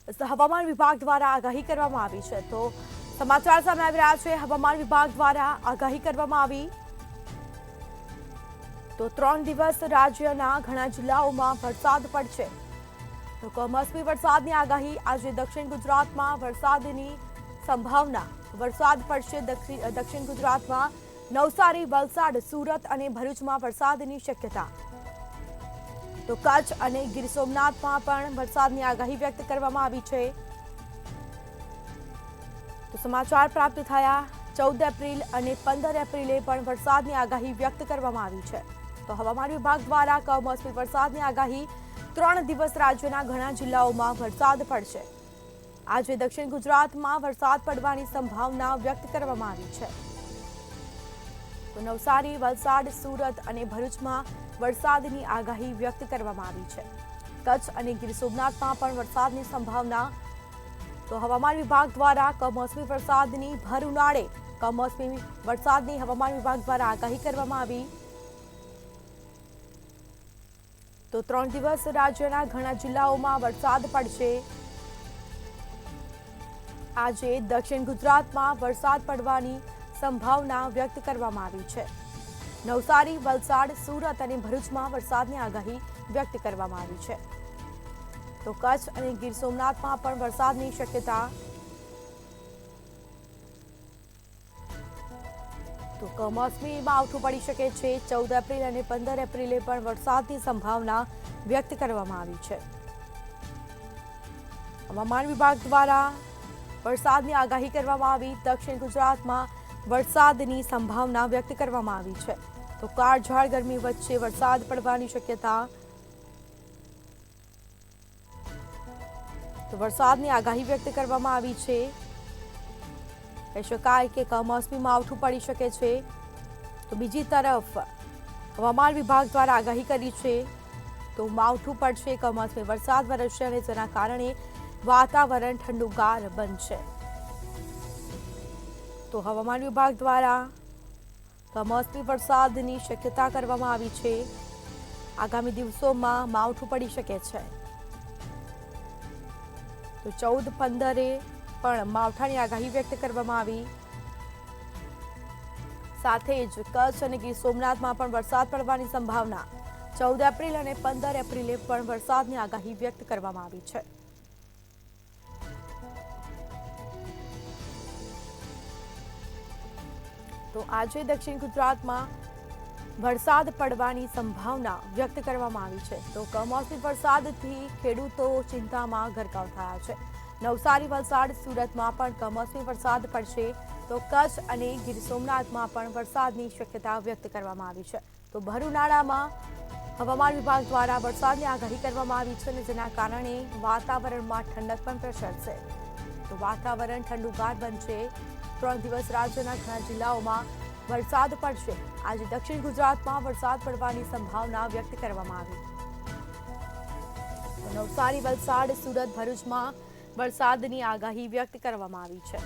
હવામાન વિભાગ દ્વારા આગાહી કરવામાં આવી છે। તો સમાચાર સામે આવી રહ્યા છે। હવામાન વિભાગ દ્વારા આગાહી કરવામાં આવી તો 3 દિવસ રાજ્યના ઘણા જિલ્લાઓમાં વરસાદ પડશે। તો કમોસમી વરસાદની આગાહી। આજે દક્ષિણ ગુજરાતમાં વરસાદની સંભાવના। વરસાદ પડશે દક્ષિણ ગુજરાતમાં નવસારી, વલસાડ, સુરત અને ભરૂચમાં વરસાદની શક્યતા। તો કચ્છ અને ગીર સોમનાથમાં પણ વરસાદની આગાહી વ્યક્ત કરવામાં આવી છે। તો સમાચાર પ્રાપ્ત થયા 14 એપ્રિલ અને 15 એપ્રિલે પણ વરસાદની આગાહી વ્યક્ત કરવામાં આવી છે। તો હવામાન વિભાગ દ્વારા કમોસમી વરસાદની આગાહી। 3 દિવસ રાજ્યના ઘણા જિલ્લાઓમાં વરસાદ પડશે। આજે દક્ષિણ ગુજરાતમાં વરસાદ પડવાની સંભાવના વ્યક્ત કરવામાં આવી છે। તો નવસારી, વલસાડ, સુરત અને ભરૂચમાં વરસાદની આગાહી વ્યક્ત કરવામાં આવી છે। કચ્છ અને ગીર સોમનાથમાં પણ વરસાદની સંભાવના। તો હવામાન વિભાગ દ્વારા કમોસમી વરસાદની ભર ઉનાળે કમોસમી વરસાદની હવામાન વિભાગ દ્વારા આગાહી કરવામાં આવી। તો 3 દિવસ રાજ્યના ઘણા જિલ્લાઓમાં વરસાદ પડશે। આજે દક્ષિણ ગુજરાતમાં વરસાદ પડવાની સંભાવના વ્યક્ત કરવામાં આવી છે। નવસારી, વલસાડ, સુરત અને ભરૂચમાં વરસાદની આગાહી વ્યક્ત કરવામાં આવી છે। તો કચ્છ અને ગીર સોમનાથમાં પણ વરસાદની શક્યતા। તો કમોસમી માવઠું પડી શકે છે। 14 એપ્રિલ અને 15 એપ્રિલે પણ વરસાદની સંભાવના વ્યક્ત કરવામાં આવી છે। હવામાન વિભાગ દ્વારા વરસાદની આગાહી કરવામાં આવી। દક્ષિણ ગુજરાતમાં વરસાદની સંભાવના વ્યક્ત કરવામાં આવી છે। તો કાળઝાળ ગરમી વચ્ચે વરસાદ પડવાની શક્યતા। તો વરસાદની આગાહી વ્યક્ત કરવામાં આવી છે। કહી શકાય કે કમોસમી માવઠું પડી શકે છે। તો બીજી તરફ હવામાન વિભાગ દ્વારા આગાહી કરી છે તો માવઠું પડશે, કમોસમી વરસાદ વરસશે અને જેના કારણે વાતાવરણ ઠંડુગાર બનશે। તો હવામાન વિભાગ દ્વારા કમોસમી વરસાદની શક્યતા કરવામાં આવી છે। આગામી દિવસોમાં માવઠું પડી શકે છે। તો 14-15 પણ માવઠાની આગાહી વ્યક્ત કરવામાં આવી। સાથે જ કચ્છ અને ગીર સોમનાથમાં પણ વરસાદ પડવાની સંભાવના। 14 એપ્રિલ અને 15 એપ્રિલે પણ વરસાદની આગાહી વ્યક્ત કરવામાં આવી છે। તો આજે દક્ષિણ ગુજરાતમાં વરસાદ પડવાની સંભાવના વ્યક્ત કરવામાં આવી છે। તો કમોસમી વરસાદથી ખેડૂતો ચિંતામાં ગરકાવ થયા છે। નવસારી, વલસાડ, સુરતમાં પણ કમોસમી વરસાદ પડશે। તો કચ્છ અને ગીર સોમનાથમાં પણ વરસાદની શક્યતા વ્યક્ત કરવામાં આવી છે। તો ભર ઉનાળામાં હવામાન વિભાગ દ્વારા વરસાદની આગાહી કરવામાં આવી છે અને જેના કારણે વાતાવરણમાં ઠંડક પણ પ્રસરશે। તો વાતાવરણ ઠંડુગાર બનશે। 3 દિવસ રાજ્યના ઘણા જિલ્લાઓમાં વરસાદ પડશે। આજે દક્ષિણ ગુજરાતમાં વરસાદ પડવાની સંભાવના વ્યક્ત કરવામાં આવી। તો નવસારી, વલસાડ, સુરત, ભરૂચમાં વરસાદની આગાહી વ્યક્ત કરવામાં આવી છે।